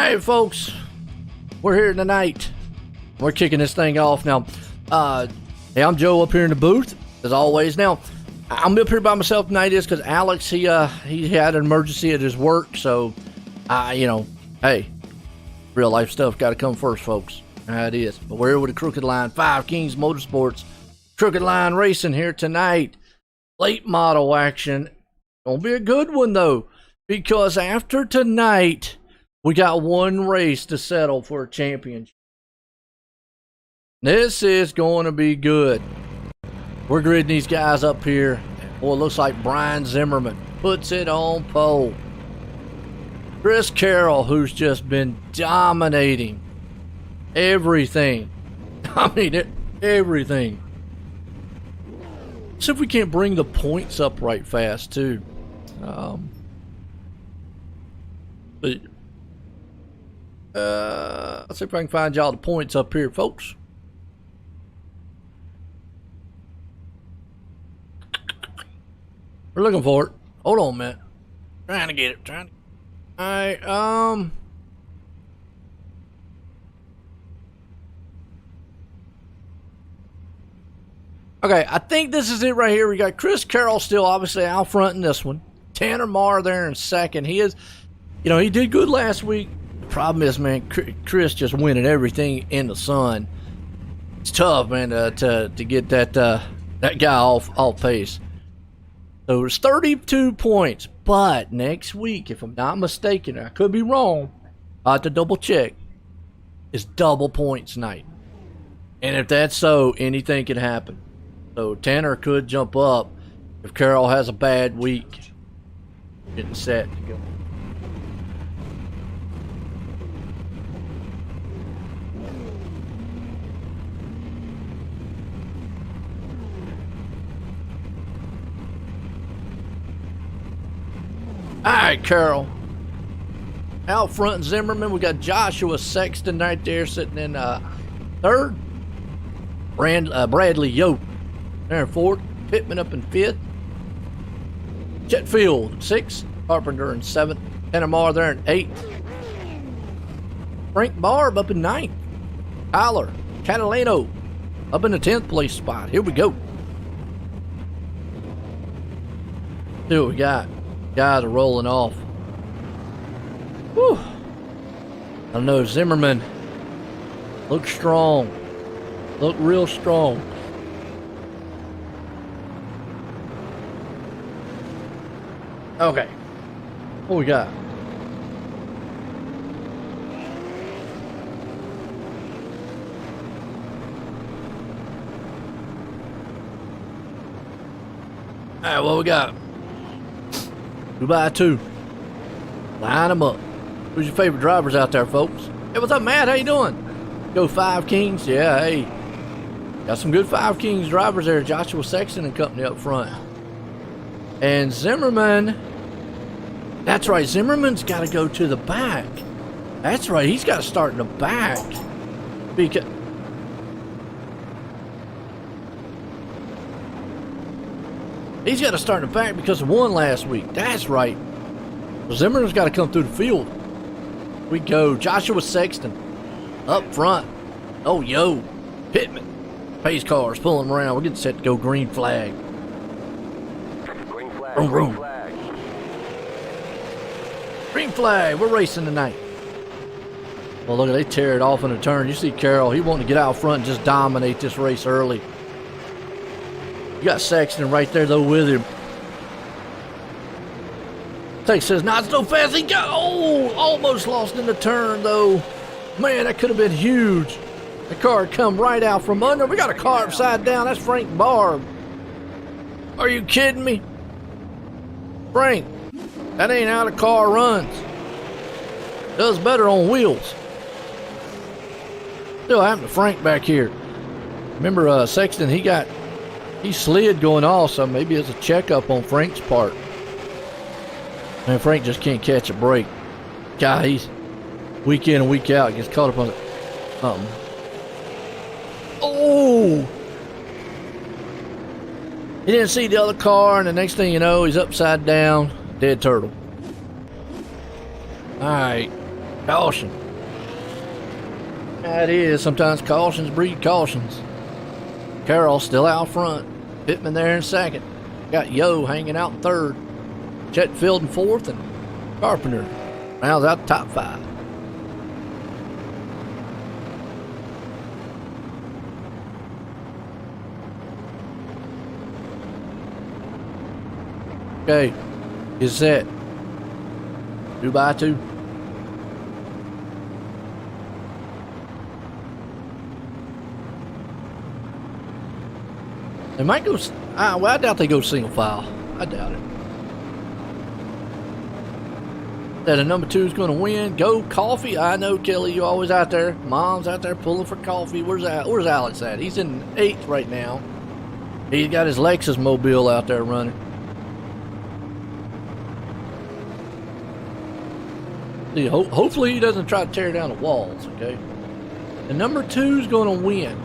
right, folks, we're here tonight. We're kicking this thing off now. Hey, I'm Joe up here in the booth, as always. Now, I'm up here by myself tonight is because Alex, he had an emergency at his work, so, hey, real life stuff got to come first, folks. It is. But we're here with the Crooked Line 5 Kings Motorsports, Crooked Line Racing here tonight. Late model action. Gonna be a good one, though, because after tonight, we got one race to settle for a championship. This is going to be good. We're gridding these guys up here. Boy, it looks like Brian Zimmerman puts it on pole. Chris Carroll, who's just been dominating everything. I mean, everything. See if we can't bring the points up right fast, too. Let's see if I can find y'all the points up here, folks. We're looking for it. Hold on a minute. Trying to get it. Alright, okay, I think this is it right here. We got Chris Carroll still obviously out front in this one. Tanner Marr there in second. He is, he did good last week. The problem is, man, Chris just winning everything in the sun. It's tough, man, to get that guy off pace. So it's 32 points. But next week, if I'm not mistaken, I could be wrong, I have to double check, it's double points night. And if that's so, anything can happen. So Tanner could jump up if Carroll has a bad week. Getting set to go. Alright, Carroll. Out front, Zimmerman. We got Joshua Sexton right there sitting in third. Bradley Yoke there in fourth. Pittman up in fifth. Chetfield, sixth. Carpenter in seventh. Panamar there in eighth. Frank Barb up in ninth. Tyler Catalano up in the 10th place spot. Here we go. See what we got. Guys are rolling off. Whew. I know Zimmerman looks strong. Look real strong. Okay. What we got? Alright, what we got? 2x2. Line them up. Who's your favorite drivers out there, folks? Hey, what's up, Matt? How you doing? Go 5 Kings? Yeah, hey. Got some good 5 Kings drivers there. Joshua Sexton and company up front. And Zimmerman. That's right. Zimmerman's got to go to the back. That's right. He's got to start in the back. Because... he's got to start in the back because of one last week. That's right. So Zimmerman's got to come through the field. We go. Joshua Sexton up front. Oh, yo. Pittman. Pace cars pulling them around. We're getting set to go green flag. Green flag. Vroom, vroom. Green flag. Green flag. We're racing tonight. Well, look, they tear it off in a turn. You see Carroll. He wanted to get out front and just dominate this race early. You got Sexton right there, though, with him. Tate says, not so fast. He got, almost lost in the turn, though. Man, that could have been huge. The car come right out from under. We got a car upside down. That's Frank Barb. Are you kidding me? Frank, that ain't how the car runs. Does better on wheels. Still happened to Frank back here. Remember, Sexton, he slid going off, so maybe it's a checkup on Frank's part. And Frank just can't catch a break. God, he's week in and week out gets caught up on something. Oh! He didn't see the other car, and the next thing you know, he's upside down, dead turtle. All right. Caution. That is. Sometimes cautions breed cautions. Carroll still out front. Pittman there in second. Got Yo hanging out in third. Chetfield in fourth, and Carpenter rounds out the top 5. Okay, is set. 2 by 2. They might go. Well, I doubt they go single file. I doubt it. That a number 2 is going to win. Go Coffee. I know, Kelly, you always out there. Mom's out there pulling for Coffee. Where's Alex at? He's in 8th right now. He's got his Lexus mobile out there running. See, hopefully he doesn't try to tear down the walls, okay? The number 2 is going to win.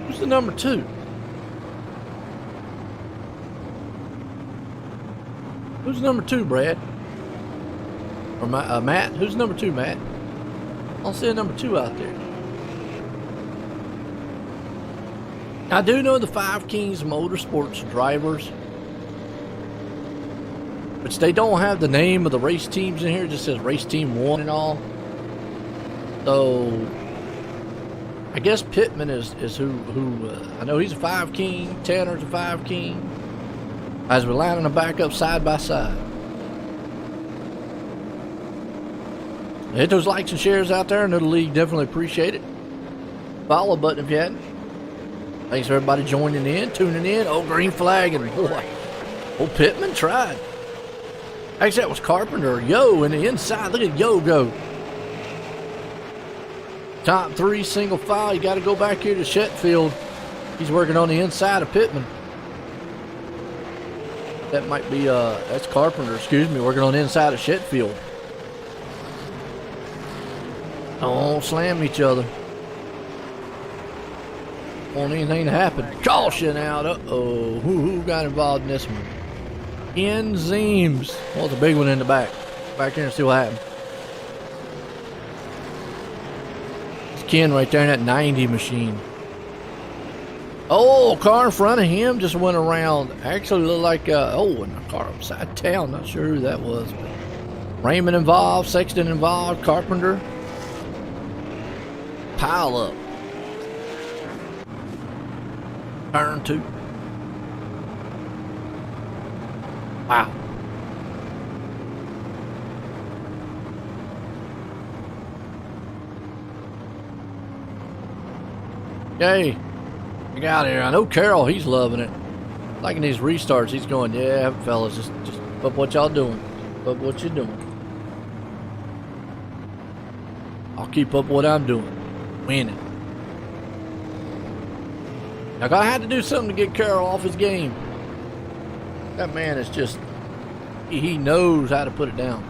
Who's the number 2? Who's number 2, Brad? Or Matt? Who's number 2, Matt? I don't see a number 2 out there. I do know the 5 Kings Motorsports drivers, but they don't have the name of the race teams in here. It just says Race Team 1 and all. So I guess Pittman is who I know he's a 5 King. Tanner's a 5 King. As we're lining them back up side by side. Hit those likes and shares out there. I know the league definitely appreciate it. Follow button if you hadn't. Thanks for everybody joining in, tuning in. Oh, green flag, and boy, old Pittman tried. Actually, that was Carpenter. Yo, in the inside. Look at Yo go. Top 3 single file. You got to go back here to Chetfield. He's working on the inside of Pittman. That might be, that's Carpenter, excuse me, working on the inside of Chetfield. Don't slam each other. Want anything to happen. Caution out. Uh-oh. Who got involved in this one? Ken Zeems. Well, it's a big one in the back. Back here and see what happened. It's Ken right there in that 90 machine. Oh, car in front of him just went around. Actually looked like, in a car upside down. Not sure who that was. Raymond involved, Sexton involved, Carpenter. Pile up. Turn 2. Wow. Okay. Get out of here. I know Carroll, he's loving it. Liking these restarts, he's going, yeah, fellas, just up what y'all doing. Up what you're doing. I'll keep up what I'm doing. Winning. Now, I had to do something to get Carroll off his game. That man is just, he knows how to put it down.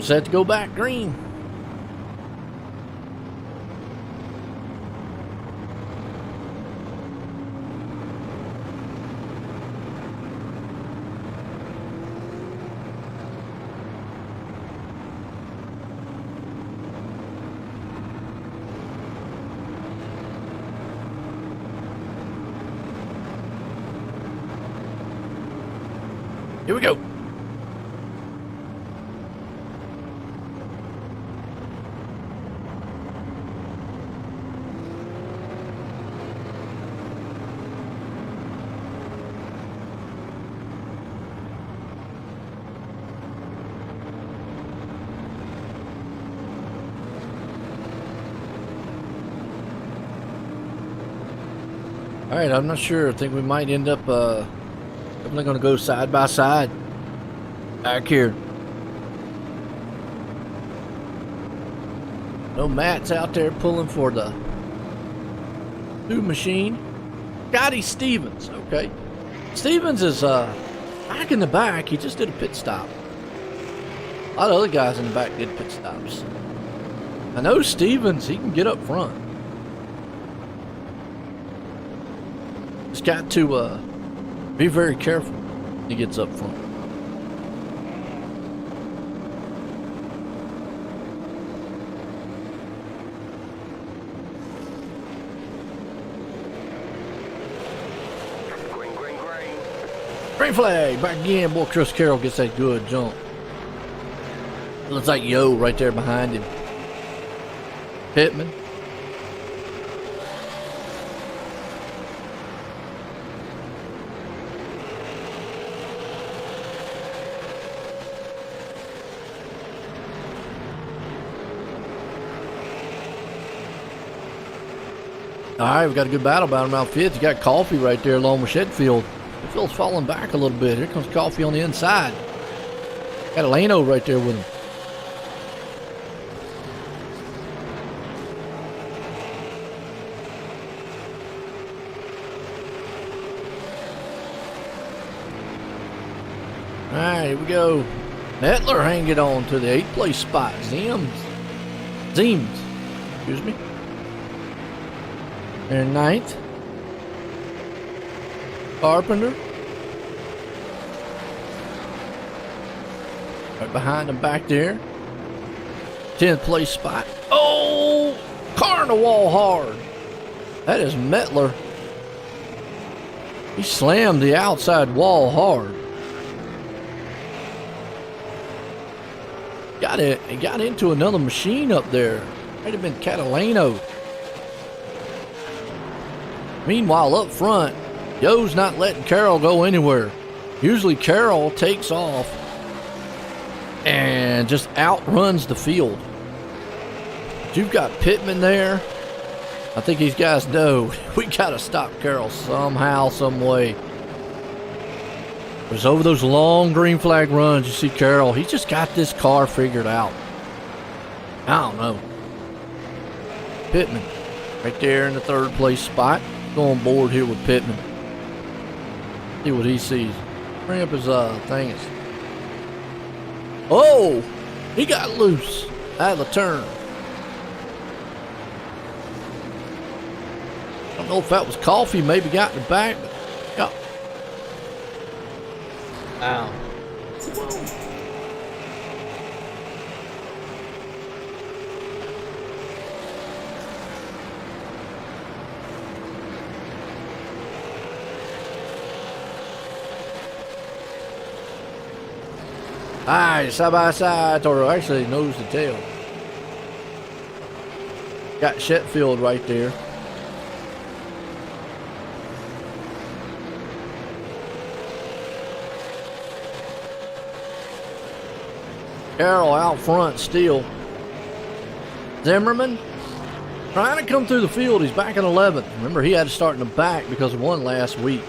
Set to go back green. Here we go. All right, I'm not sure. I think we might end up definitely going to go side by side back here. No, Matt's out there pulling for the Two machine. Scotty Stevens. Okay. Stevens is back in the back. He just did a pit stop. A lot of other guys in the back did pit stops. I know Stevens, he can get up front. Just got to be very careful when he gets up front. Green flag, back again. Boy, Chris Carroll gets that good jump. Looks like Yo right there behind him. Pittman. All right, we got a good battle about him out fifth. You got Coffee right there along with Shedfield. Shedfield's falling back a little bit. Here comes Coffee on the inside. Got Eleno right there with him. All right, here we go. Nettler hanging on to the 8th place spot. Zeems, excuse me. And 9th. Carpenter. Right behind him back there. 10th place spot. Oh! Car in the wall hard. That is Mettler. He slammed the outside wall hard. He got into another machine up there. Might have been Catalano. Meanwhile, up front, Yo's not letting Carroll go anywhere. Usually Carroll takes off and just outruns the field. But you've got Pittman there. I think these guys know we got to stop Carroll somehow, some way. It was over those long green flag runs. You see Carroll, he just got this car figured out. I don't know. Pittman right there in the 3rd place spot. Go on board here with Pittman. See what he sees. Bring up his thing. Oh! He got loose out of the turn. I don't know if that was Coffee, maybe got in the back, but yeah. Ow. Alright, side by side, or actually nose to tail. Got Sheffield right there. Carroll out front still. Zimmerman trying to come through the field. He's back in 11th. Remember, he had to start in the back because he won last week.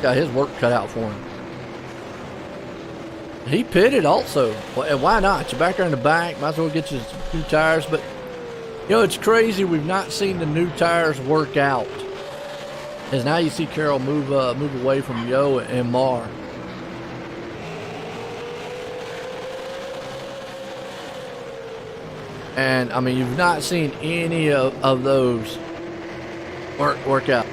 Got his work cut out for him. He pitted also. Well, why not? You're back there in the back. Might as well get you some new tires. But, you know, it's crazy. We've not seen the new tires work out. As now you see Carroll move away from Yo and Marr. And, I mean, you've not seen any of those work out.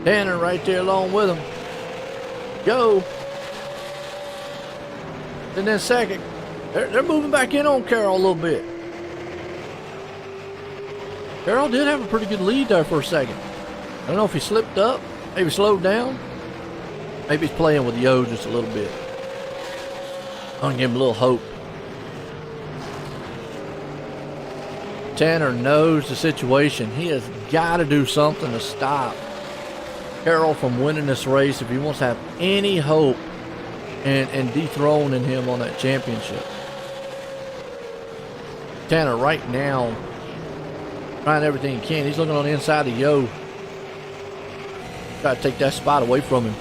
Tanner right there along with him. Go. And then second, they're moving back in on Carroll a little bit. Carroll did have a pretty good lead there for a second. I don't know if he slipped up, maybe slowed down. Maybe he's playing with Yo just a little bit. I'm gonna give him a little hope. Tanner knows the situation. He has got to do something to stop Carroll from winning this race if he wants to have any hope and dethroning him on that championship. Tanner right now trying everything he can. He's looking on the inside of Yo. Try to take that spot away from him.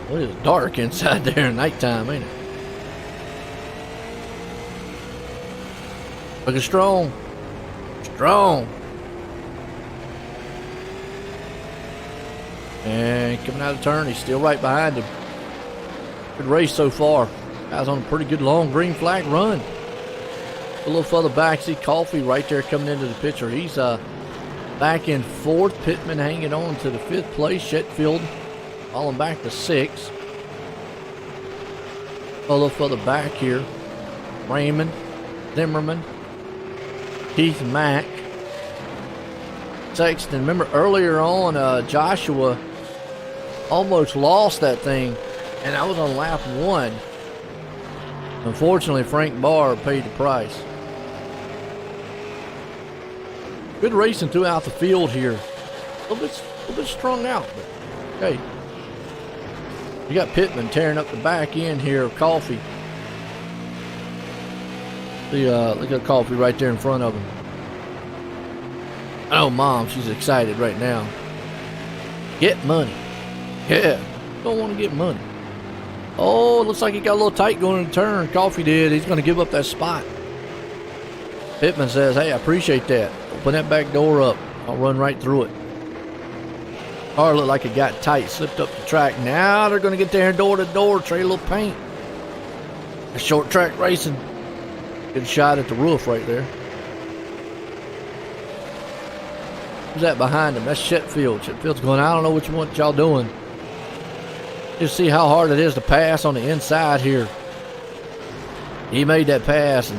Well, it's dark inside there at nighttime, ain't it? Looking strong. Strong. And coming out of the turn, he's still right behind him. Good race so far. Guy's on a pretty good long green flag run. A little further back, see Coffee right there coming into the picture. He's back in fourth. Pittman hanging on to the fifth place. Shetfield falling back to sixth. A little further back here, Raymond, Zimmerman, Keith Mack, Sexton. Remember earlier on, Joshua almost lost that thing, and I was on lap one. Unfortunately, Frank Barr paid the price. Good racing throughout the field here. A little bit strung out, but hey. You got Pittman tearing up the back end here of Coffee. Look at Coffee right there in front of him. Oh, Mom, she's excited right now. Get money. Yeah, don't want to get money. Oh, it looks like he got a little tight going in the turn. Coffee did. He's going to give up that spot. Pittman says, hey, I appreciate that. Open that back door up. I'll run right through it. Car looked like it got tight, slipped up the track. Now they're going to get there door to door, trade a little paint. A short track racing. Good shot at the roof right there. Who's that behind him? That's Shetfield. Shetfield's going, I don't know what y'all doing. Just see how hard it is to pass on the inside here. He made that pass, and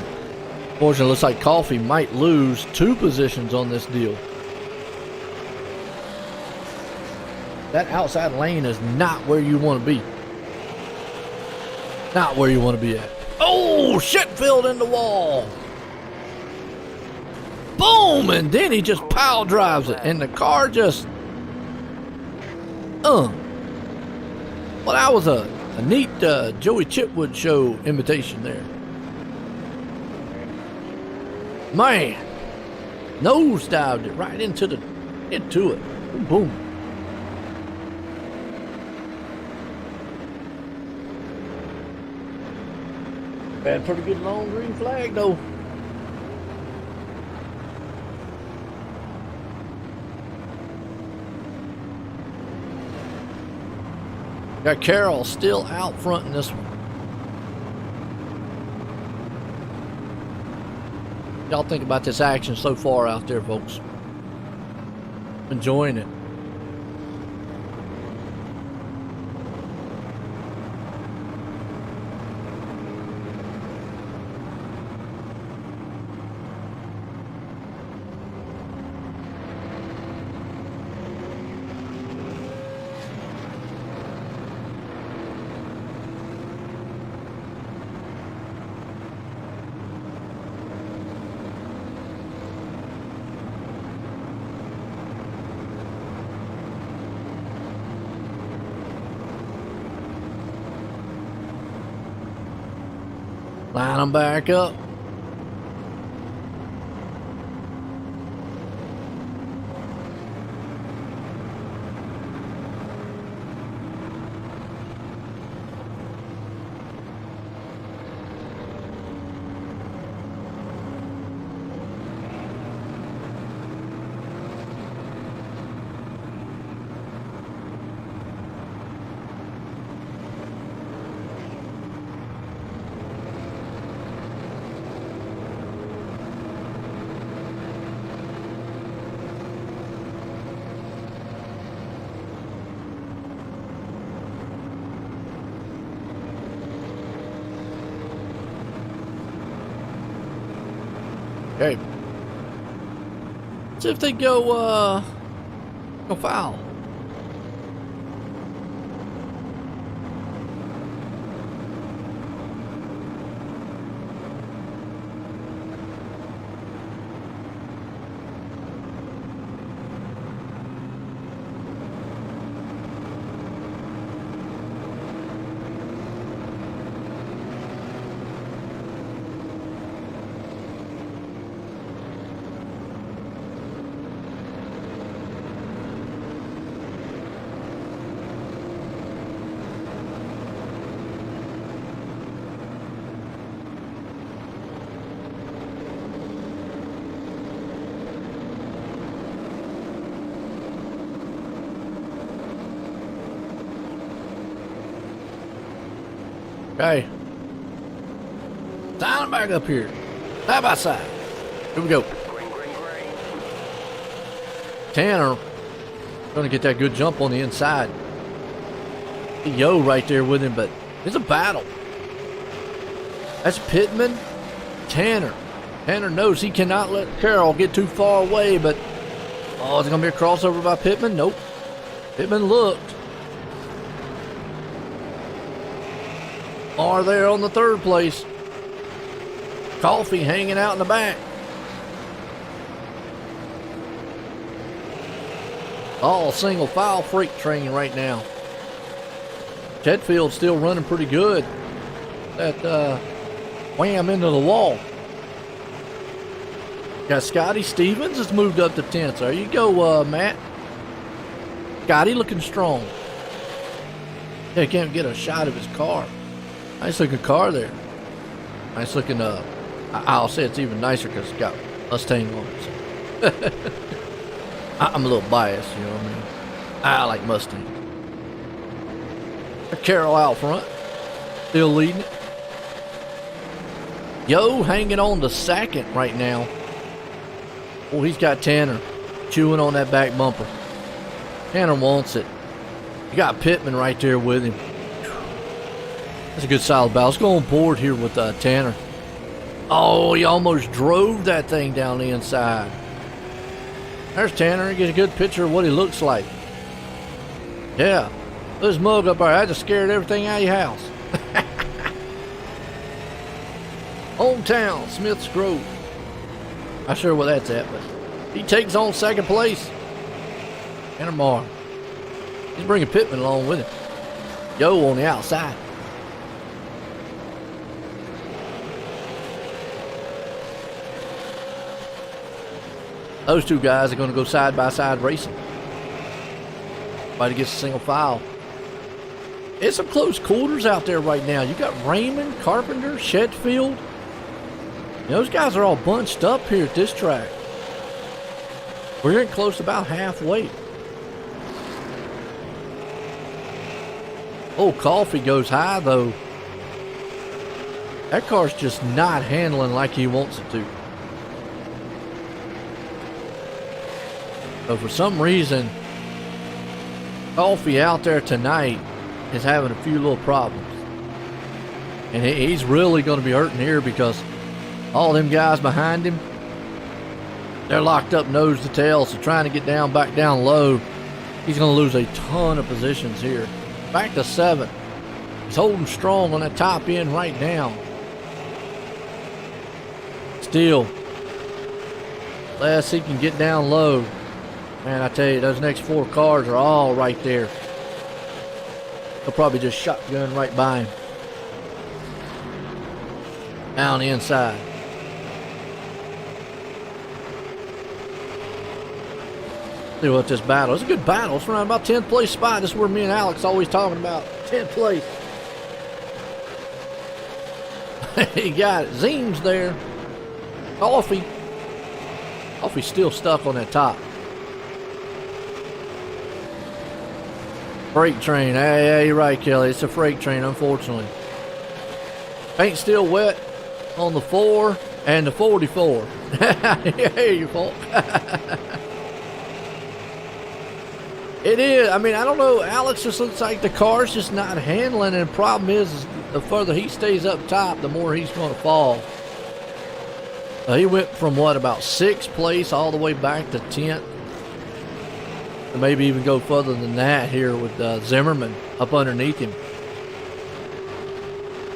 fortunately, it looks like Coffee might lose 2 positions on this deal. That outside lane is not where you want to be. Not where you want to be at. Oh, Shetfield in the wall. Boom, and then he just pile drives it, and the car just, Well, that was a neat Joey Chitwood show imitation there. Man, nosedived it right into it. Boom, boom. Had a pretty good long green flag though. Got Carroll still out front in this one. Y'all think about this action so far out there, folks? Enjoying it. Line them back up. Okay. See if they go foul. Okay. Sign back up here. Side by side. Here we go. Green, green, green. Tanner going to get that good jump on the inside. Yo right there with him, but it's a battle. That's Pittman. Tanner. Tanner knows he cannot let Carroll get too far away, but oh, is it going to be a crossover by Pittman? Nope. Pittman looked. Are there on the third place. Coffee hanging out in the back. All single file freight train right now. Chetfield's still running pretty good. That wham into the wall. Got Scotty Stevens has moved up to 10th. There you go, Matt. Scotty looking strong. Yeah, he can't get a shot of his car. Nice looking car there. Nice looking, I'll say it's even nicer because it's got Mustang on it. So. I'm a little biased, you know what I mean? I like Mustangs. Carroll out front. Still leading it. Yo hanging on to second right now. Oh, he's got Tanner chewing on that back bumper. Tanner wants it. You got Pittman right there with him. That's a good solid battle. Let's go on board here with Tanner. Oh, he almost drove that thing down the inside. There's Tanner. Get a good picture of what he looks like. Yeah. This mug up there, I just scared everything out of your house. Hometown, Smith's Grove. Not sure where that's at, but he takes on second place. Tanner Marr. He's bringing Pittman along with him. Yo on the outside. Those two guys are going to go side by side racing. Everybody gets a single file. It's some close quarters out there right now. You got Raymond, Carpenter, Shetfield. Those guys are all bunched up here at this track. We're getting close to about halfway. Oh, Coffee goes high though. That car's just not handling like he wants it to. So for some reason, Coffee out there tonight is having a few little problems. And he's really going to be hurting here because all them guys behind him, they're locked up nose to tail, so trying to get down, back down low, he's going to lose a ton of positions here. Back to 7th. He's holding strong on that top end right now. Still, less he can get down low. Man, I tell you, those next 4 cars are all right there. They'll probably just shotgun right by him. Down the inside. See what this battle. It's a good battle. It's around about 10th place spot. This is where me and Alex always talking about. 10th place. He got it. Zeem's there. Coffee. Coffee's still stuck on that top. Freight train. Hey, you're right, Kelly. It's a freight train, unfortunately. Paint still wet on the 4 and the 44. Here you folk. It is. I mean, I don't know. Alex just looks like the car's just not handling, and the problem is the further he stays up top, the more he's going to fall. He went from about 6th place all the way back to 10th. And maybe even go further than that here with Zimmerman up underneath him.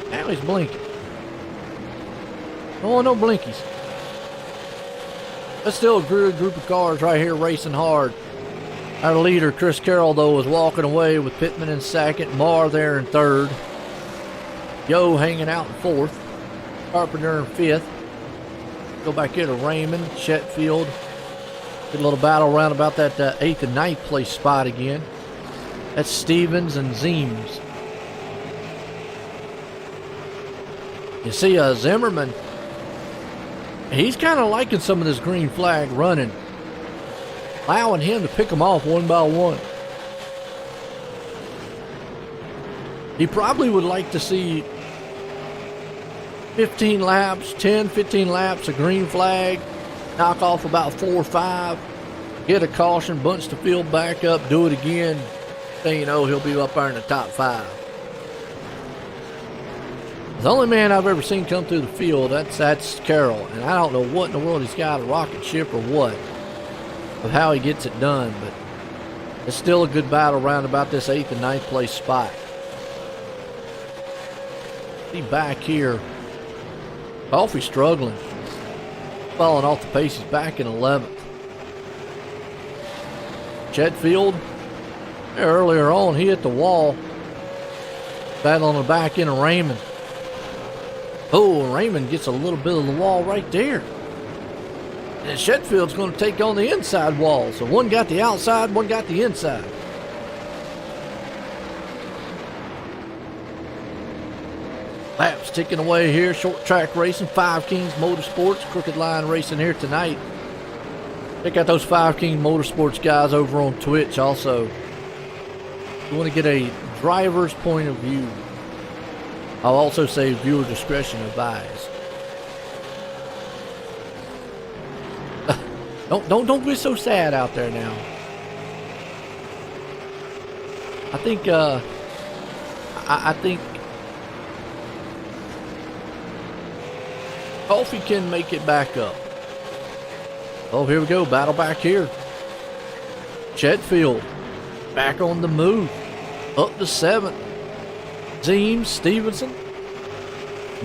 Now he's blinking. Oh, no blinkies. That's still a good group of cars right here racing hard. Our leader, Chris Carroll, though, was walking away with Pittman in 2nd, Marr there in 3rd. Yo hanging out in 4th. Carpenter in 5th. Go back here to Raymond, Shetfield. Good little battle around about that 8th and 9th place spot again. That's Stevens and Zeems. You see Zimmerman, he's kind of liking some of this green flag running. Allowing him to pick them off one by one. He probably would like to see 15 laps, 10, 15 laps, a green flag, knock off about 4 or 5, get a caution, bunch the field back up, do it again. Thing you know, he'll be up there in the top 5. The only man I've ever seen come through the field, that's Carroll. And I don't know what in the world he's got, a rocket ship or what, of how he gets it done. But it's still a good battle round about this 8th and 9th place spot. See back here, Coffee struggling. Falling off the pace, he's back in 11th. Chetfield, earlier on, he hit the wall. Battling on the back end of Raymond. Oh, Raymond gets a little bit of the wall right there. And Chetfield's going to take on the inside wall. So one got the outside, one got the inside. Laps ticking away here. Short track racing. Five Kings Motorsports. Crooked Line Racing here tonight. Check out those Five King Motorsports guys over on Twitch also. You want to get a driver's point of view. I'll also say viewer discretion advised. Don't be so sad out there now. I think Coffee can make it back up. Oh, here we go. Battle back here. Chetfield back on the move. Up to 7th. Zeems, Stevenson,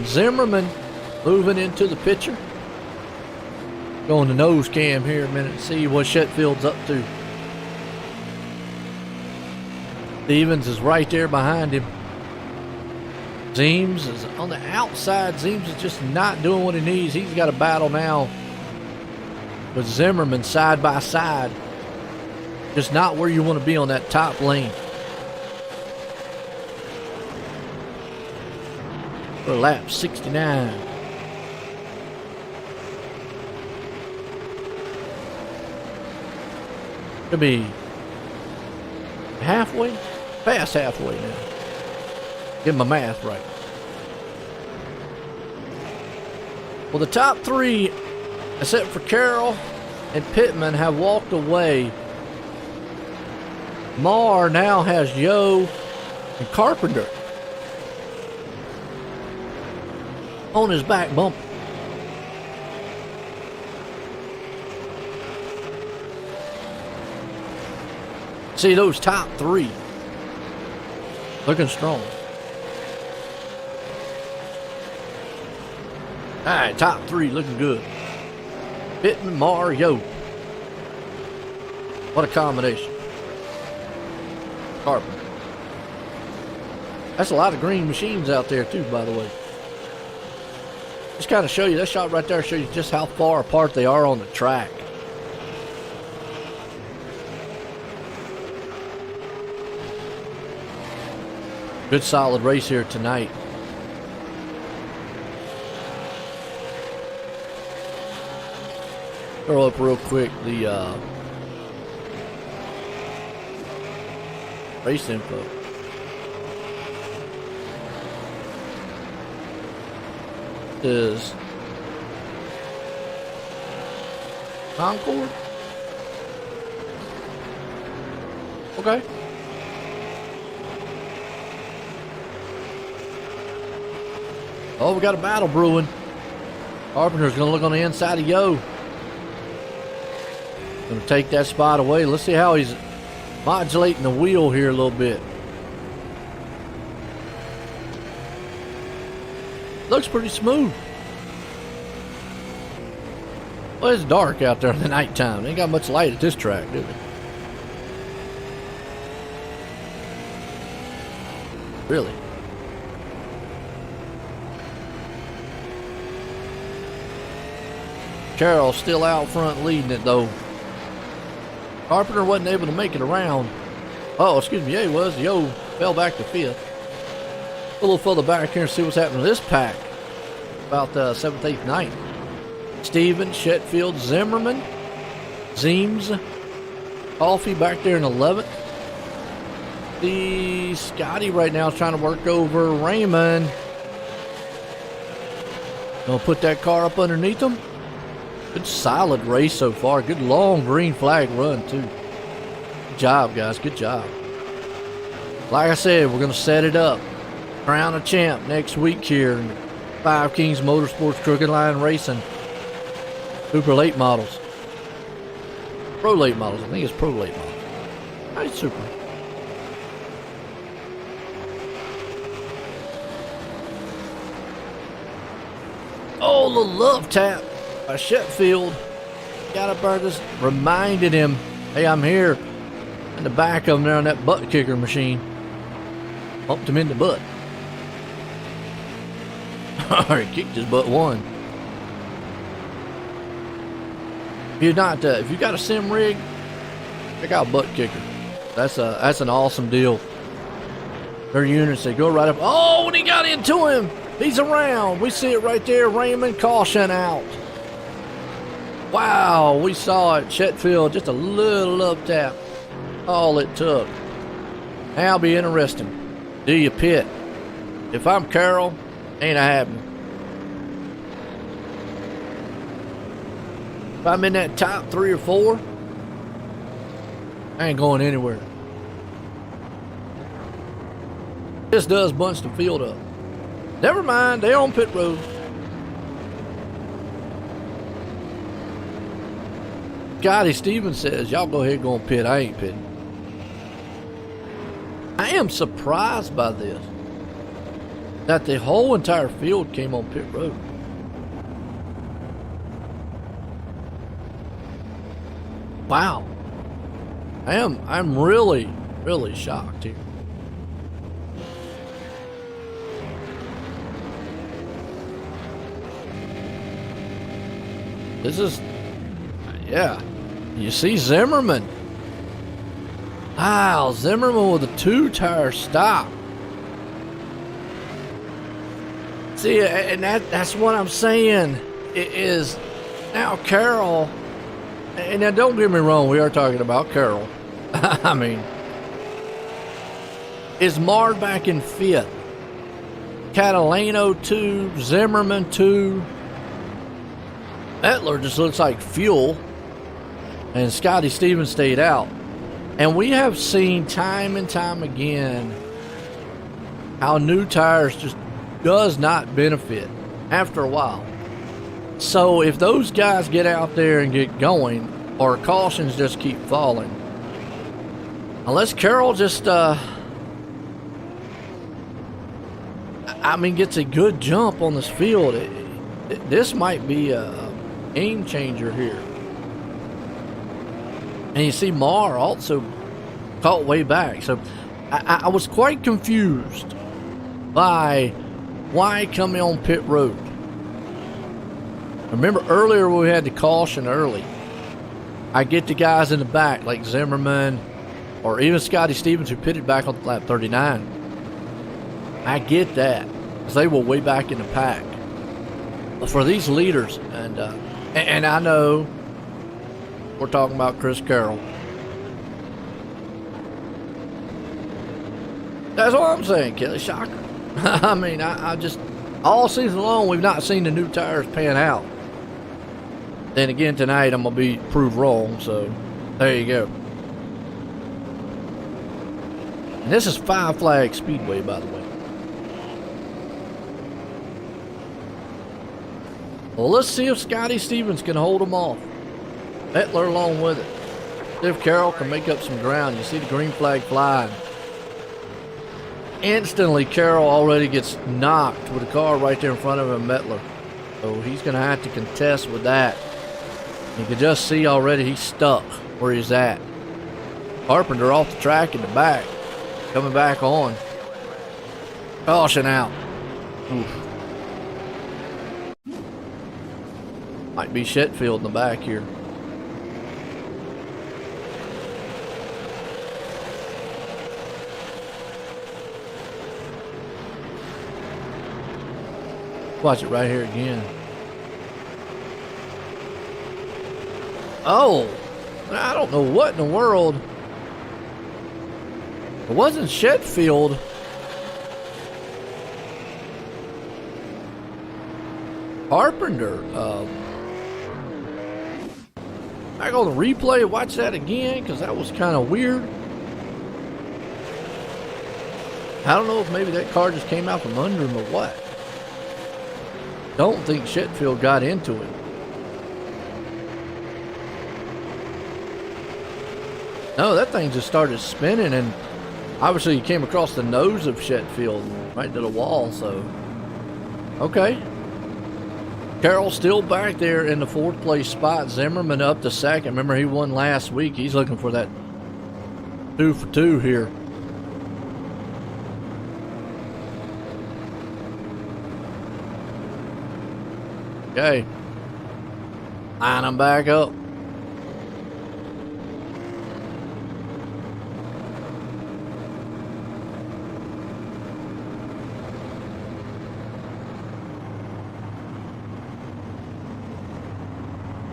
Zimmerman moving into the picture. Going to nose cam here a minute, see what Chetfield's up to. Stevens is right there behind him. Zeems is on the outside. Zeems is just not doing what he needs. He's got a battle now with Zimmerman side by side. Just not where you want to be on that top lane. For lap 69. Could be halfway? Past halfway now. Get my math right. Well, the top 3, except for Carroll and Pittman, have walked away. Marr now has Yo and Carpenter on his back bumper. See those top 3 looking strong. All right, top 3 looking good. Pittman, Marr, Yo. What a combination. Carpenter. That's a lot of green machines out there too, by the way. Just kind of show you, that shot right there shows you just how far apart they are on the track. Good solid race here tonight. Throw up real quick the race info. Is Concord? Okay. Oh, we got a battle brewing. Carpenter's going to look on the inside of Yo. Going to take that spot away. Let's see how he's modulating the wheel here a little bit. Looks pretty smooth. Well, it's dark out there in the nighttime. They ain't got much light at this track, do they? Really? Carroll's still out front leading it, though. Carpenter wasn't able to make it around. Oh, excuse me, yeah, he was. Yo fell back to 5th. A little further back here and see what's happening to this pack. About 7th, 8th, 9th. Stevens, Chetfield, Zimmerman, Zeems, Coffee back there in 11th. The Scotty right now is trying to work over Raymond. Gonna put that car up underneath them. Good solid race so far. Good long green flag run too. Good job, guys. Good job. Like I said, we're gonna set it up. Crown a champ next week here in Five Kings Motorsports Crooked Line Racing. Super late models. Pro late models. I think it's pro late models. Nice super. Oh, the love tap by Sheffield. Got up there, just reminded him, hey, I'm here. In the back of him there on that butt kicker machine. Bumped him in the butt. Alright, kicked his butt one. If you got a sim rig, check out Butt Kicker. That's an awesome deal. Their units, they go right up. Oh, and he got into him. He's around. We see it right there. Raymond, caution out. Wow, we saw it. Chetfield, just a little up tap. All it took. Now be interesting. Do you pit? If I'm Carroll, ain't a happening. If I'm in that top 3 or 4, I ain't going anywhere. This does bunch the field up. Never mind, they're on pit road. Scotty Stevens says, y'all go ahead and go on pit. I ain't pitting. I am surprised by this. That the whole entire field came on pit road. Wow. I'm really, really shocked here. This is, yeah. You see Zimmerman. Wow, Zimmerman with a 2-tire stop. See, and that's what I'm saying. It is now Carroll. And now don't get me wrong, we are talking about Carroll. I mean, is marred back in 5th. Catalano 2, Zimmerman 2. Etler just looks like fuel. And Scotty Stevens stayed out. And we have seen time and time again how new tires just does not benefit after a while. So if those guys get out there and get going, or cautions just keep falling, unless Carroll just gets a good jump on this field, this might be a game changer here. And you see Marr also caught way back. So I was quite confused by why coming on pit road. Remember earlier we had the caution early. I get the guys in the back like Zimmerman or even Scotty Stevens who pitted back on lap 39. I get that because they were way back in the pack. But for these leaders, and I know we're talking about Chris Carroll. That's what I'm saying, Kelly. Shocker. I mean, I just, all season long, we've not seen the new tires pan out. Then again, tonight, I'm going to be proved wrong, so there you go. And this is Five Flag Speedway, by the way. Well, let's see if Scotty Stevens can hold them off. Etler along with it. See if Carroll can make up some ground. You see the green flag flying. Instantly, Carroll already gets knocked with a car right there in front of him, Metler. So he's going to have to contest with that. You can just see already he's stuck where he's at. Carpenter off the track in the back. Coming back on. Caution out. Oof. Might be Shetfield in the back here. Watch it right here again. Oh, I don't know what in the world. It wasn't Shetfield. Carpenter. I go to the replay, watch that again, because that was kind of weird. I don't know if maybe that car just came out from under him or what. Don't think Shetfield got into it. No, that thing just started spinning, and obviously he came across the nose of Shetfield right to the wall, so. Okay. Carroll's still back there in the 4th place spot. Zimmerman up to 2nd. Remember, he won last week. He's looking for that 2 for 2 here. Okay. Line him back up.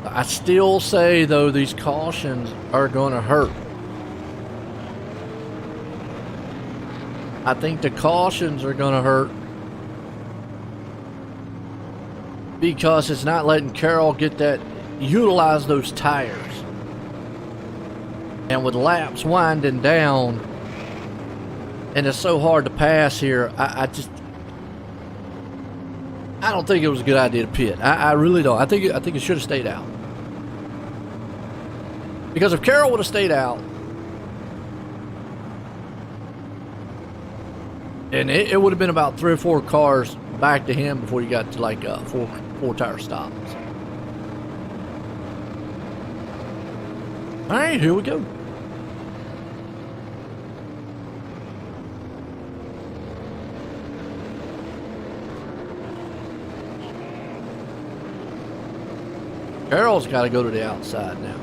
I still say, though, these cautions are going to hurt. I think the cautions are going to hurt because it's not letting Carroll get that, utilize those tires. And with laps winding down, and it's so hard to pass here, I don't think it was a good idea to pit. I really don't. I think it should have stayed out. Because if Carroll would have stayed out, and it would have been about 3 or 4 cars back to him before you got to like four tire stops. All right, here we go. Carroll's got to go to the outside now.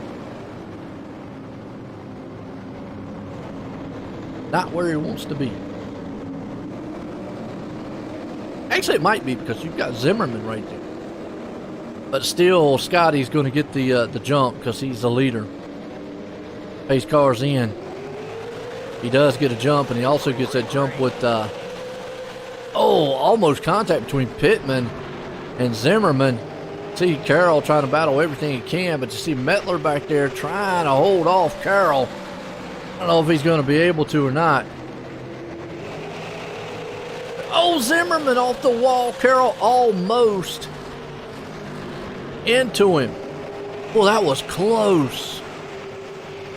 Not where he wants to be. Actually, it might be because you've got Zimmerman right there. But still, Scotty's going to get the jump because he's the leader. Pace car's in. He does get a jump, and he also gets that jump with, almost contact between Pittman and Zimmerman. See Carroll trying to battle everything he can, but you see Mettler back there trying to hold off Carroll. I don't know if he's going to be able to or not. Oh, Zimmerman off the wall. Carroll almost into him. Well, that was close.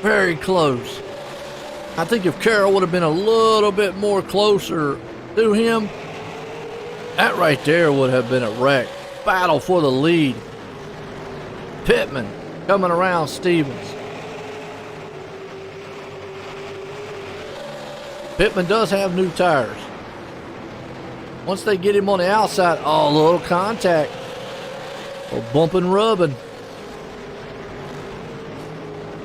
Very close. I think if Carroll would have been a little bit more closer to him, that right there would have been a wreck. Battle for the lead. Pittman coming around Stevens. Pittman does have new tires. Once they get him on the outside, a little contact. A little bumping, rubbing.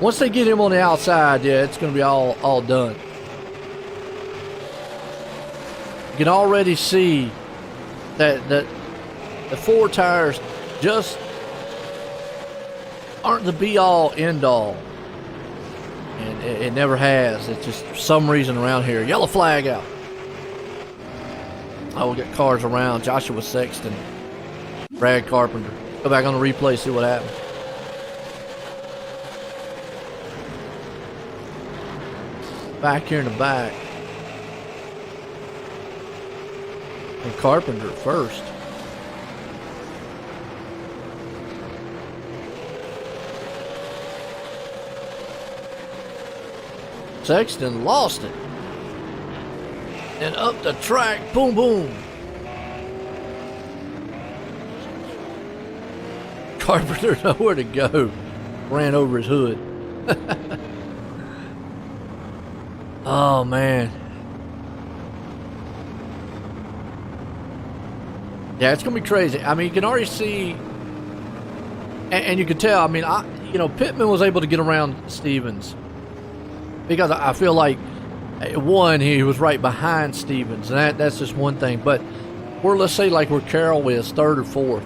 Once they get him on the outside, yeah, it's going to be all done. You can already see that the 4 tires just aren't the be-all, end-all. And it never has. It's just for some reason around here. Yellow flag out. Oh, we got cars around. Joshua Sexton. Brad Carpenter. Go back on the replay, see what happened. Back here in the back. And Carpenter first. Sexton lost it. And up the track, boom, boom. Carpenter nowhere to go. Ran over his hood. Oh, man. Yeah, it's going to be crazy. I mean, you can already see, and you can tell, I mean, Pittman was able to get around Stevens. Because I feel like, one, he was right behind Stevens, and that's just one thing. But let's say like where Carroll is, 3rd or 4th.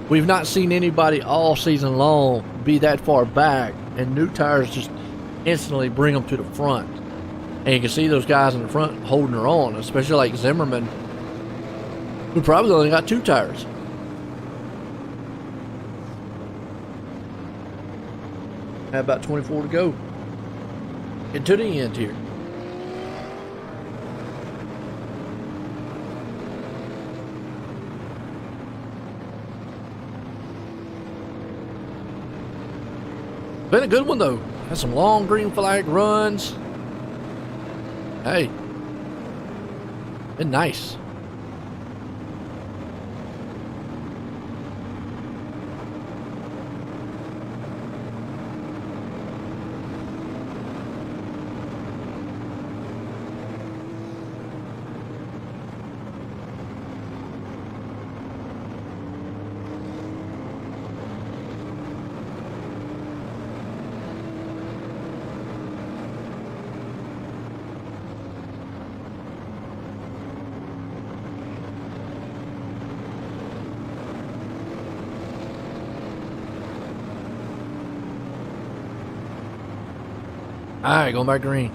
We've not seen anybody all season long be that far back, and new tires just instantly bring them to the front. And you can see those guys in the front holding her on, especially like Zimmerman, who probably only got 2 tires. Have about 24 to go. Get to the end here. Been a good one though. Had some long green flag runs. Hey, been nice. All right, going back green.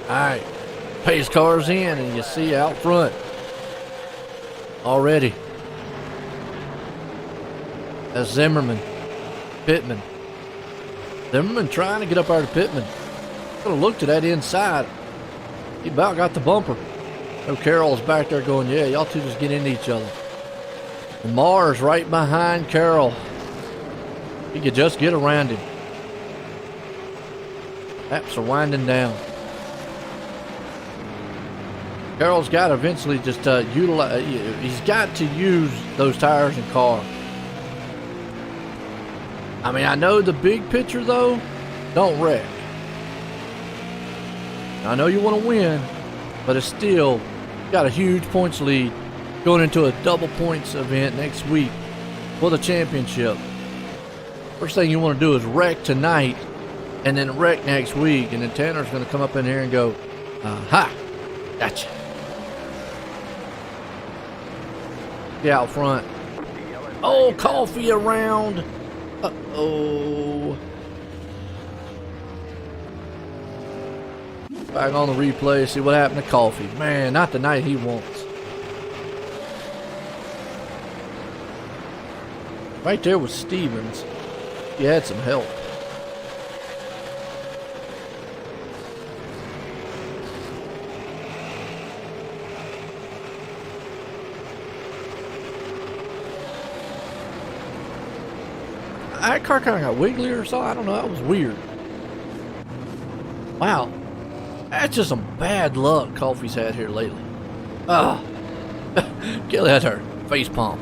All right, pace cars in, and you see out front already. That's Zimmerman, Pittman. Zimmerman trying to get up out of Pittman. Could have looked to that inside. He about got the bumper. So Carroll's back there going, yeah, y'all two just get into each other. And Marr's right behind Carroll. He could just get around him. Laps are winding down. Carroll's got to eventually just utilize. He's got to use those tires and car. I mean, I know the big picture though. Don't wreck. I know you want to win, but it's still got a huge points lead going into a double points event next week for the championship. First thing you want to do is wreck tonight, and then wreck next week, and then Tanner's going to come up in here and go, "Aha, gotcha." Yeah, out front. Oh, Coffee around. Uh-oh. Back on the replay, see what happened to Coffee. Man, not the night he wants. Right there with Stevens. He had some help. That car kind of got wiggly or something. I don't know. That was weird. Wow. That's just some bad luck Coffee's had here lately. Ah. Kelly had her face palm.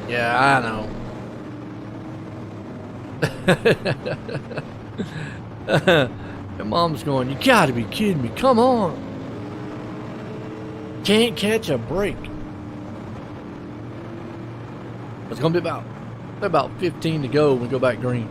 Yeah, I know. Your mom's going, you gotta be kidding me. Come on. Can't catch a break. It's going to be about 15 to go when we go back green.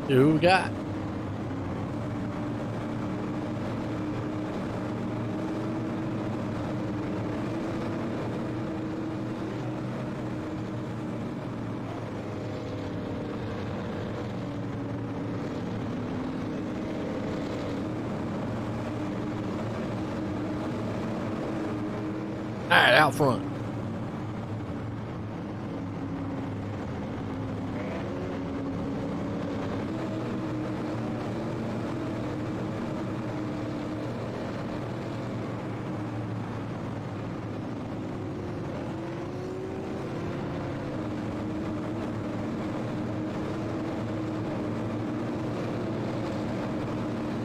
Who we got? All right, out front.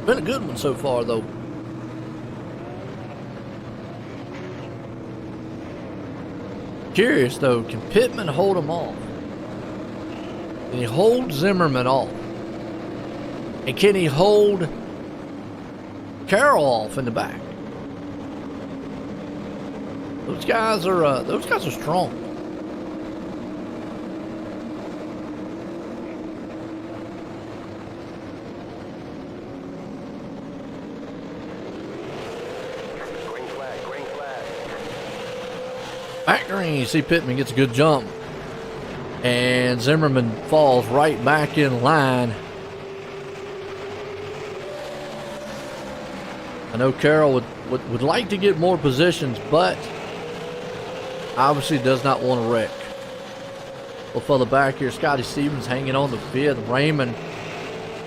Been a good one so far, though. Curious, though, can Pittman hold him off? Can he hold Zimmerman off? And can he hold Carroll off in the back? Those guys are strong. Back green, you see Pittman gets a good jump. And Zimmerman falls right back in line. I know Carroll would like to get more positions, but obviously does not want to wreck. Well, further back here, Scotty Stevens hanging on the fifth. Raymond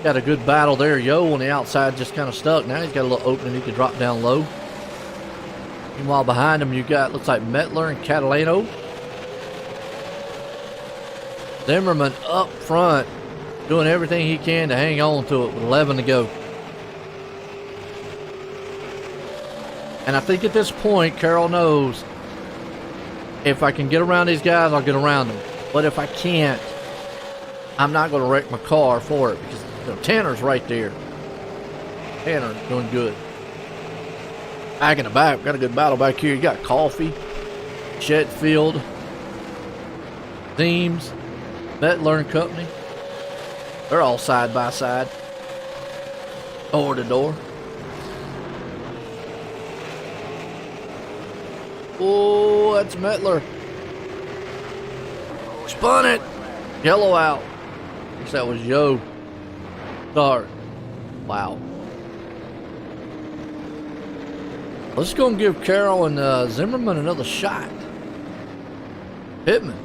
got a good battle there. Yo on the outside just kind of stuck. Now he's got a little opening he can drop down low. Meanwhile, behind him, you got, looks like Metler and Catalano. Zimmerman up front, doing everything he can to hang on to it with 11 to go. And I think at this point, Carroll knows if I can get around these guys, I'll get around them. But if I can't, I'm not going to wreck my car for it because Tanner's right there. Tanner's doing good. Back in the back, got a good battle back here. You got Coffee, Shetfield, Deems, Metler and Company. They're all side by side, door to door. Oh, that's Metler. Spun it. Yellow out. I guess that was Yo. Start. Wow. Let's go and give Carroll and Zimmerman another shot. Pittman.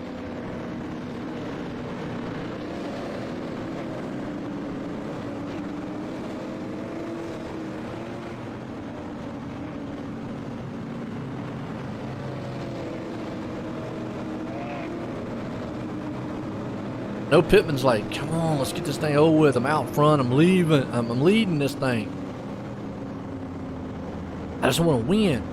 No, Pittman's like, come on, let's get this thing over with. I'm out front. I'm leading this thing. I just want to win.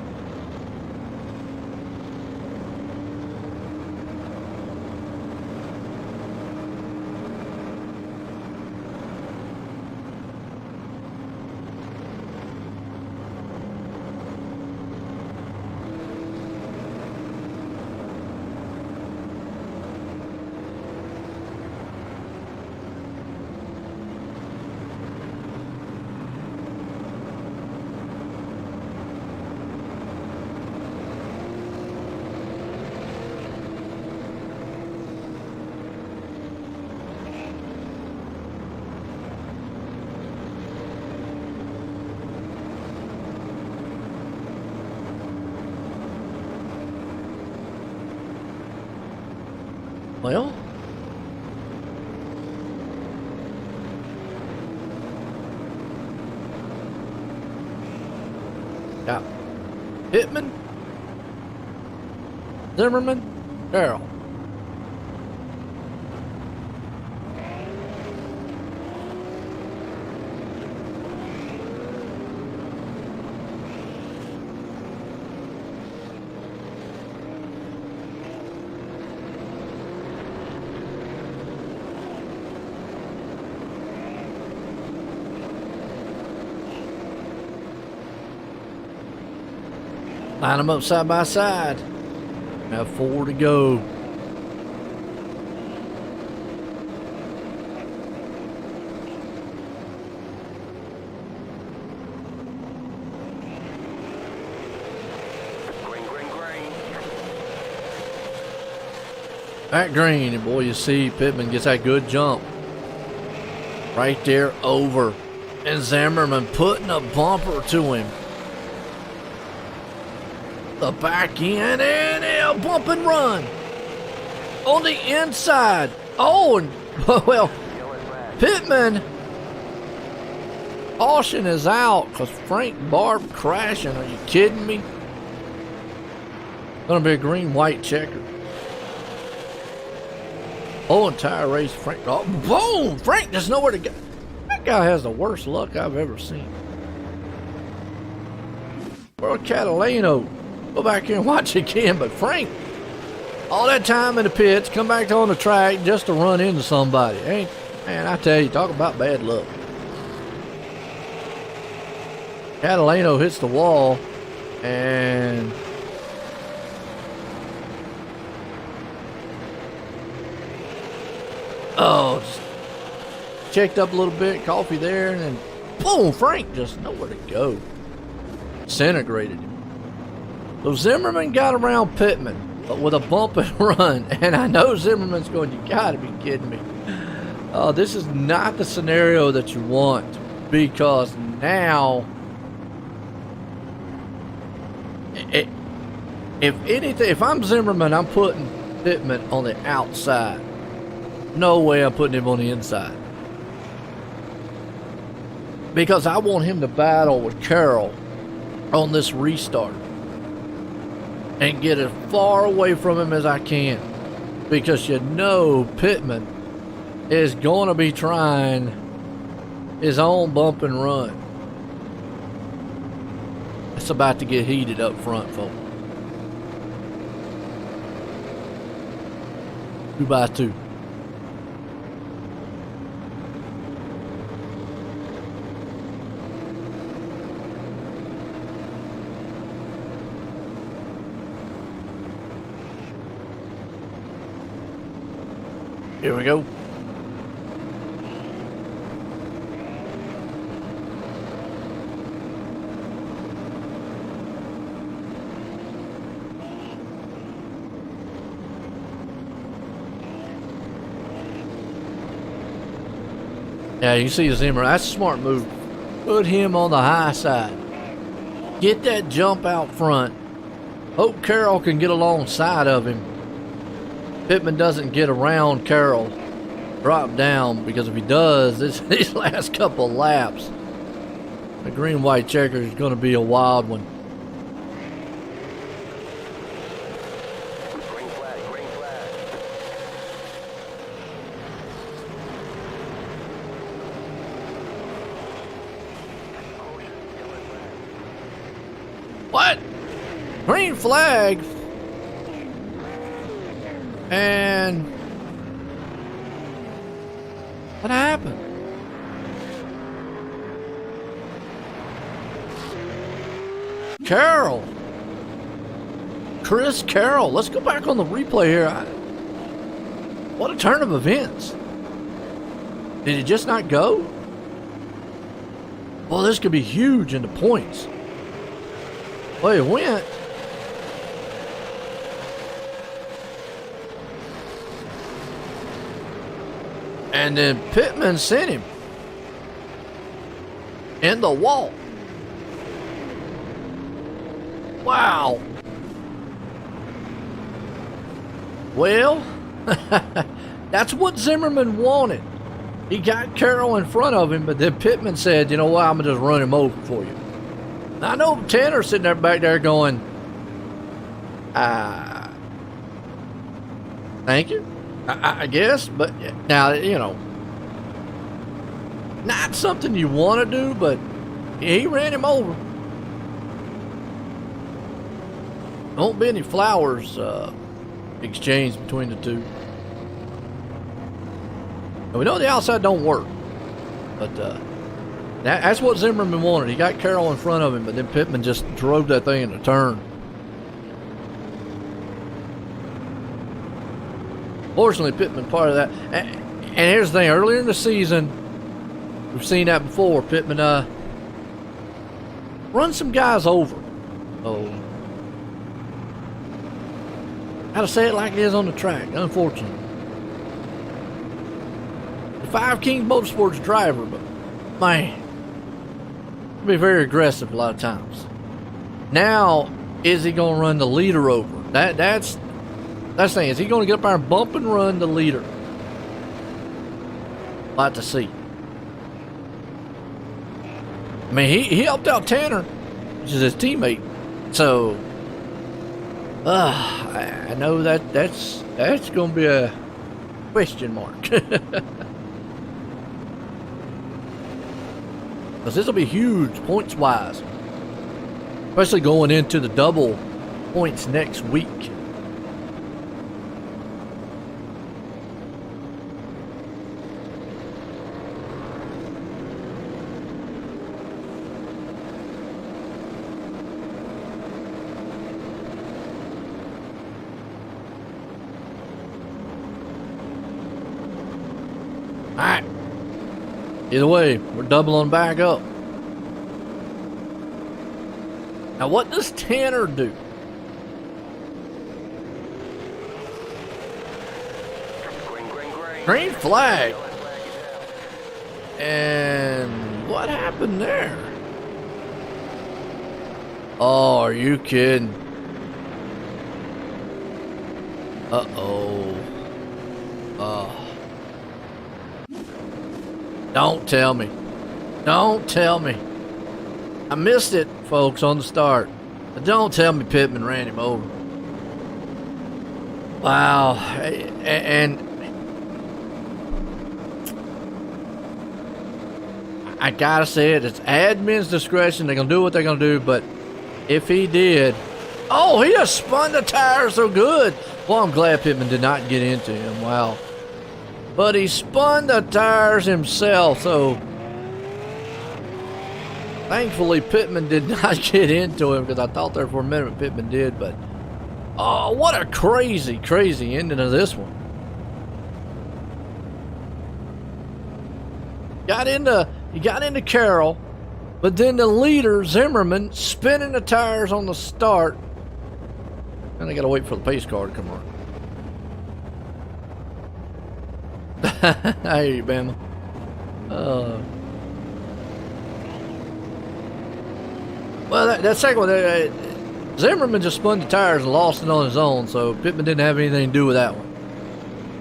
Well, got Pittman, Zimmerman, Carroll. Line them up side by side. Have 4 to go. Green, green, green. Back green, and boy, you see Pittman gets that good jump. Right there over. And Zimmerman putting a bumper to him. The back end and a bump and run on the inside. Oh, and well, Pittman caution is out because Frank Barb crashing. Are you kidding me? Gonna be a green-white checker. Whole entire race, Frank. Oh, boom! Frank, there's nowhere to go. That guy has the worst luck I've ever seen. Well, Catalano, go back here and watch again. But Frank, all that time in the pits, come back on the track just to run into somebody. Ain't, man, I tell you, talk about bad luck. Catalano hits the wall, and just checked up a little bit, coffee there, and then boom, Frank just nowhere to go. Disintegrated him. So Zimmerman got around Pittman, but with a bump and run, and I know Zimmerman's going, you gotta be kidding me. This is not the scenario that you want, because now, if I'm Zimmerman, I'm putting Pittman on the outside. No way I'm putting him on the inside. Because I want him to battle with Carroll on this restart and get as far away from him as I can. Because you know Pittman is going to be trying his own bump and run. It's about to get heated up front, folks. 2x2. Here we go. Yeah, you can see Zimmer. That's a smart move. Put him on the high side. Get that jump out front. Hope Carroll can get alongside of him. Pittman doesn't get around Carroll, drop down, because if he does, these last couple laps, the green-white checker is going to be a wild one. Green flag, green flag. What? Green flag? And what happened? Carroll. Chris Carroll. Let's go back on the replay here. What a turn of events. Did it just not go? Well, this could be huge in the points. Well, it went. And then Pittman sent him in the wall. Wow. Well, that's what Zimmerman wanted. He got Carroll in front of him, but then Pittman said, you know what, I'm going to just run him over for you. Now, I know Tanner's sitting there back there going, thank you. I guess, but now, you know, not something you want to do, but he ran him over. Won't be any flowers exchanged between the two. And we know the outside don't work, but that's what Zimmerman wanted. He got Carroll in front of him, but then Pittman just drove that thing in the turn. Fortunately, Pittman part of that. And here's the thing. Earlier in the season, we've seen that before. Pittman run some guys over. Oh, how to say it like it is on the track, unfortunately. The Five Kings Motorsports driver, but man, be very aggressive a lot of times. Now, is he going to run the leader over? That's the thing. Is he going to get up there and bump and run the leader? Like to see. I mean, he helped out Tanner, which is his teammate. So, I know that's going to be a question mark. Because this will be huge points-wise. Especially going into the double points next week. Alright. Either way, we're doubling back up. Now, what does Tanner do? Green flag. And what happened there? Oh, are you kidding? Uh-oh. Don't tell me. Don't tell me. I missed it, folks, on the start. But don't tell me Pittman ran him over. Wow. And I gotta say it, it's admin's discretion. They're gonna do what they're gonna do, but if he did... Oh, he just spun the tire so good. Well, I'm glad Pittman did not get into him. Wow. But he spun the tires himself, so thankfully Pittman did not get into him, because I thought there for a minute Pittman did. But oh, what a crazy ending of this one. He got into Carroll, but then the leader Zimmerman spinning the tires on the start, and I gotta wait for the pace car to come on. I hear you, Bama. Well, that second one, Zimmerman just spun the tires and lost it on his own, so Pittman didn't have anything to do with that one.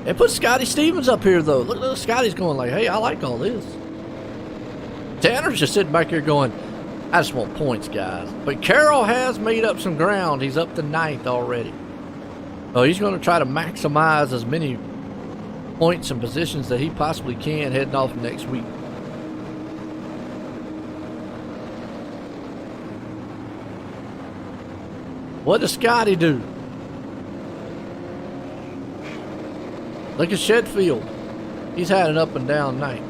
And put Scotty Stevens up here, though. Look, Scotty's going like, hey, I like all this. Tanner's just sitting back here going, I just want points, guys. But Carroll has made up some ground. He's up to 9th already. So he's going to try to maximize as many points and positions that he possibly can heading off next week. What does Scotty do? Look at Shedfield. He's had an up and down night.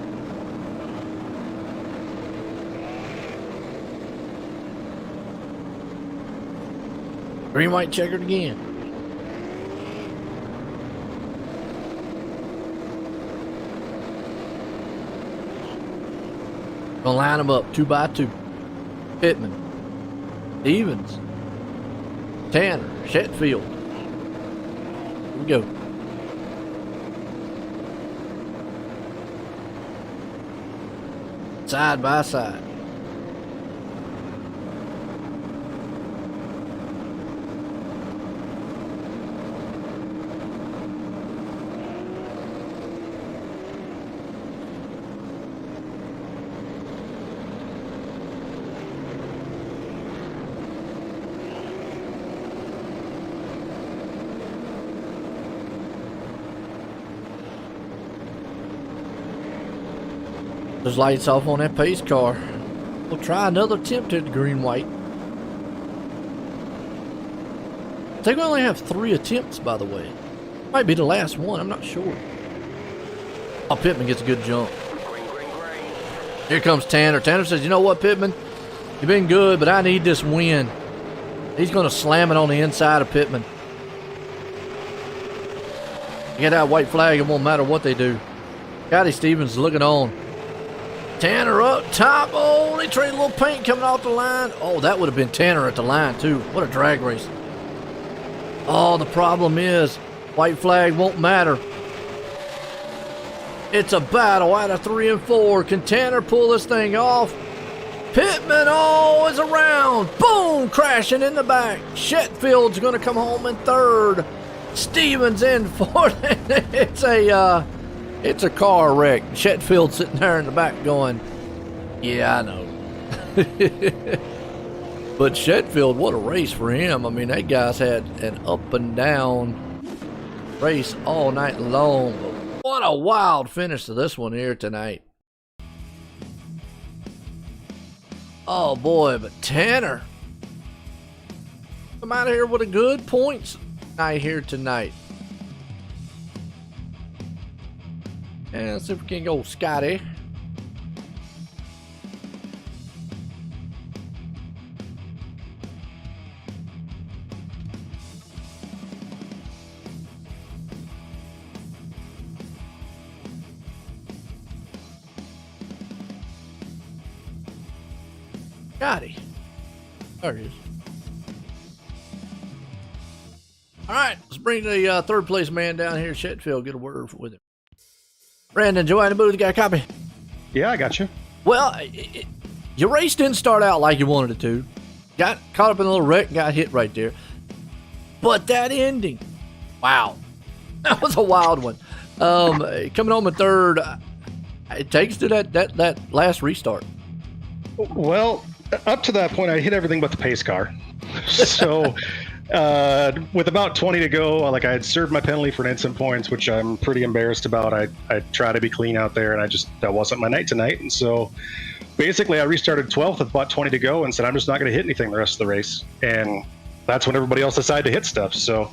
Green, white, checkered again. Gonna line them up 2 by 2. Pittman, Stevens, Tanner, Shetfield. Here we go. Side by side. There's lights off on that pace car. We'll try another attempt at the green-white. I think we only have 3 attempts, by the way. Might be the last one, I'm not sure. Oh, Pittman gets a good jump. Here comes Tanner. Tanner says, you know what, Pittman? You've been good, but I need this win. He's going to slam it on the inside of Pittman. Get that white flag, it won't matter what they do. Scotty Stevens is looking on. Tanner up top. Oh, they traded a little paint coming off the line. Oh, that would have been Tanner at the line, too. What a drag race. Oh, the problem is white flag won't matter. It's a battle out of 3 and 4. Can Tanner pull this thing off? Pittman, oh, is around. Boom, crashing in the back. Shetfield's going to come home in 3rd. Stevens in 4th. It's a car wreck. Shetfield sitting there in the back going, yeah, I know. But Shetfield, what a race for him. I mean, that guy's had an up and down race all night long. But what a wild finish to this one here tonight. Oh boy, but Tanner, come out of here with a good points night here tonight. And let's see if we can go Scotty. Scotty. There he is. All right, let's bring the third place man down here, Shetfield, get a word with him. Brandon, Joanne the Booth, got a copy? Yeah, I got you. Well, your race didn't start out like you wanted it to. Got caught up in a little wreck and got hit right there. But that ending, wow. That was a wild one. Coming home in third, it takes to that last restart. Well, up to that point, I hit everything but the pace car. So with about 20 to go, like I had served my penalty for instant points, which I'm pretty embarrassed about. I try to be clean out there, and that wasn't my night tonight. And so basically I restarted 12th with about 20 to go and said, I'm just not going to hit anything the rest of the race. And that's when everybody else decided to hit stuff. So,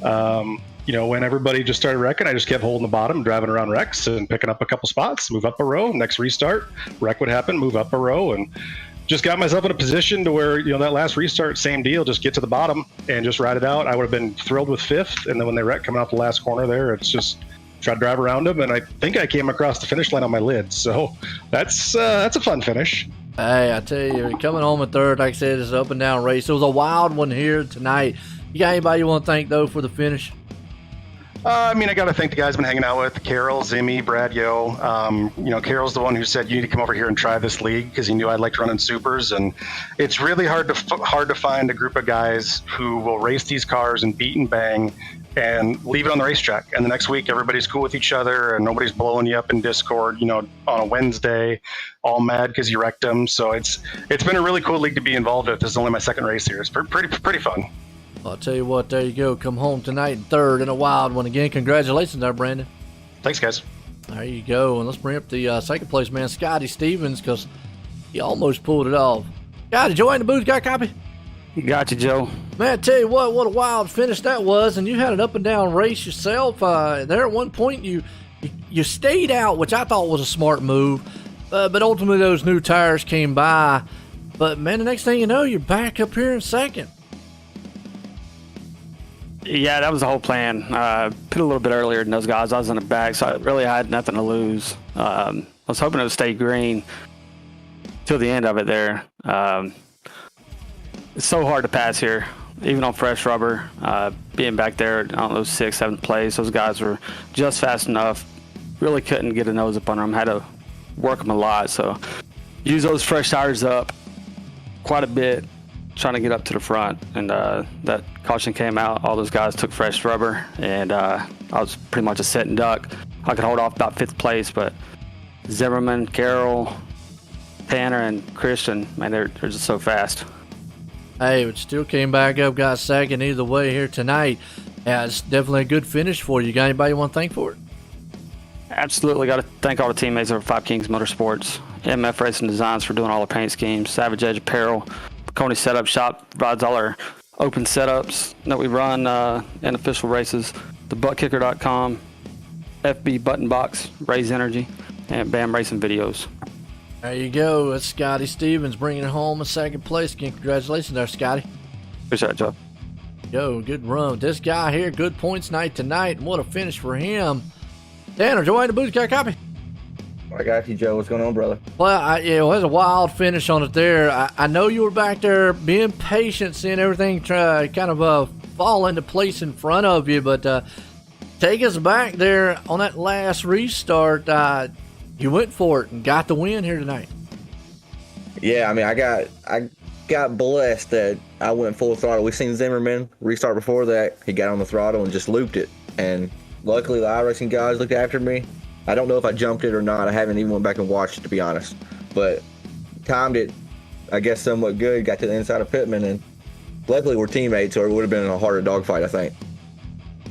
when everybody just started wrecking, I just kept holding the bottom, driving around wrecks and picking up a couple spots, move up a row, next restart, wreck would happen, move up a row, and just got myself in a position to where, that last restart, same deal, just get to the bottom and just ride it out. I would have been thrilled with fifth. And then when they wrecked coming out the last corner there, it's just try to drive around them. And I think I came across the finish line on my lid. So that's a fun finish. Hey, I tell you, coming home in third, like I said, it's an up and down race. It was a wild one here tonight. You got anybody you want to thank, though, for the finish? I got to thank the guys I've been hanging out with, Carol, Zimmy, Brad, Yo. Carol's the one who said, you need to come over here and try this league because he knew I liked running supers. And it's really hard to find a group of guys who will race these cars and beat and bang and leave it on the racetrack. And the next week, everybody's cool with each other and nobody's blowing you up in Discord, on a Wednesday, all mad because you wrecked them. So it's been a really cool league to be involved with. This is only my second race here. It's pretty fun. I'll tell you what, there you go. Come home tonight in third in a wild one. Again, congratulations there, Brandon. Thanks, guys. There you go. And let's bring up the second place man, Scotty Stevens, because he almost pulled it off. Scotty, Joanne the Booth, got a copy? Got you, Joe. Man, I tell you what a wild finish that was. And you had an up and down race yourself. There at one point, you stayed out, which I thought was a smart move. But ultimately, those new tires came by. But, man, the next thing you know, you're back up here in second. Yeah, that was the whole plan. Put a little bit earlier than those guys. I was in the back, so I really had nothing to lose. I was hoping it would stay green till the end of it there. It's so hard to pass here, even on fresh rubber. Being back there on those 6th, 7th place, those guys were just fast enough. Really couldn't get a nose up on them. Had to work them a lot. So use those fresh tires up quite a bit, trying to get up to the front, and that caution came out. All those guys took fresh rubber, and I was pretty much a sitting duck. I could hold off about 5th place, but Zimmerman, Carroll, Tanner, and Christian, man, they're just so fast. Hey, but still came back up, got second either way here tonight. Yeah, it's definitely a good finish for you. You got anybody you want to thank for it? Absolutely. Got to thank all the teammates over Five Kings Motorsports, MF Racing Designs for doing all the paint schemes, Savage Edge Apparel, Coney Setup Shop provides all our open setups that we run in official races, thebuttkicker.com, FB Button Box, Raise Energy, and BAM Racing Videos. There you go. That's Scotty Stevens bringing it home in second place. Again, congratulations there, Scotty. Appreciate it, Joe. Yo, good run. This guy here, good points night tonight, and what a finish for him. Tanner, Joanne the Booth, got a copy? I got you, Joe. What's going on, brother? Well, it was a wild finish on it there. I know you were back there being patient, seeing everything try kind of fall into place in front of you, but take us back there on that last restart. You went for it and got the win here tonight. Yeah, I got blessed that I went full throttle. We seen Zimmerman restart before that. He got on the throttle and just looped it. And luckily, the iRacing guys looked after me. I don't know if I jumped it or not. I haven't even went back and watched it, to be honest. But timed it, I guess, somewhat good. Got to the inside of Pittman, and luckily we're teammates, or it would have been a harder dogfight, I think.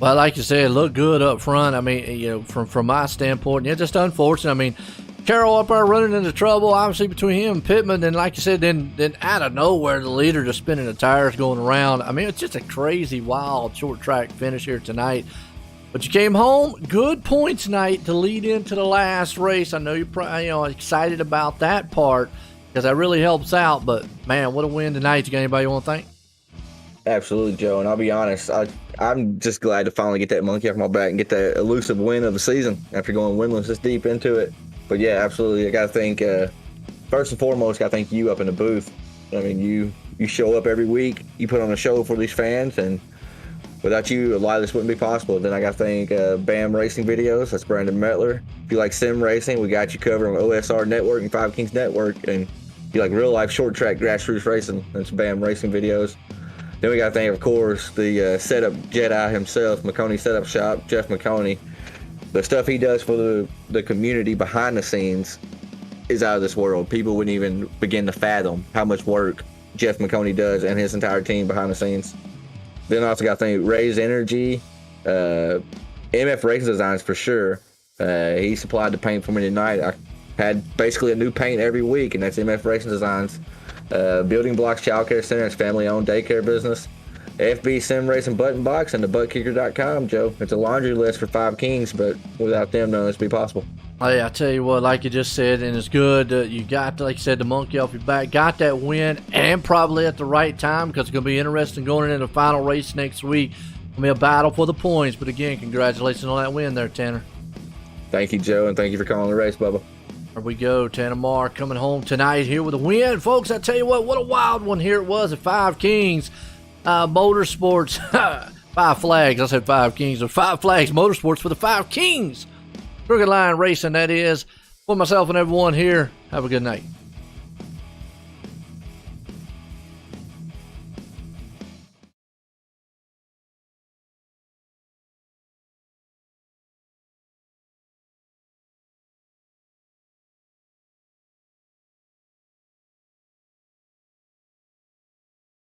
Well, like you said, it looked good up front. I mean, from my standpoint, yeah, just unfortunate. I mean, Carroll up there running into trouble, obviously between him and Pittman. And like you said, then out of nowhere, the leader just spinning the tires going around. I mean, it's just a crazy, wild short track finish here tonight. But you came home, good points night to lead into the last race. I know you're excited about that part because that really helps out. But man, what a win tonight! You got anybody you want to thank? Absolutely, Joe. And I'll be honest, I'm just glad to finally get that monkey off my back and get that elusive win of the season after going winless this deep into it. But yeah, absolutely. I got to thank, first and foremost, got to thank you up in the booth. I mean, you show up every week, you put on a show for these fans, and without you, a lot of this wouldn't be possible. Then I got to thank BAM Racing Videos. That's Brandon Metler. If you like sim racing, we got you covered on OSR Network and Five Kings Network. And if you like real life short track grassroots racing, that's BAM Racing Videos. Then we got to thank, of course, the setup Jedi himself, McConey Setup Shop, Jeff McConey. The stuff he does for the community behind the scenes is out of this world. People wouldn't even begin to fathom how much work Jeff McConey does and his entire team behind the scenes. Then I also got to thank Ray's Energy, MF Racing Designs for sure. He supplied the paint for me tonight. I had basically a new paint every week, and that's MF Racing Designs. Building Blocks Child Care Center, it's family-owned daycare business. FB Sim Racing Button Box and thebuttkicker.com, Joe. It's a laundry list for Five Kings, but without them, none of this would be possible. Hey, I tell you what, like you just said, and it's good. You got, like you said, the monkey off your back. Got that win, and probably at the right time because it's going to be interesting going into the final race next week. It's going to be a battle for the points. But again, congratulations on that win there, Tanner. Thank you, Joe, and thank you for calling the race, Bubba. There we go. Tanner Marr coming home tonight here with a win. Folks, I tell you what a wild one here it was at Five Kings Motorsports. Five Flags. I said Five Kings. Or Five Flags Motorsports for the Five Kings. Crooked Line Racing, that is. For myself and everyone here, have a good night.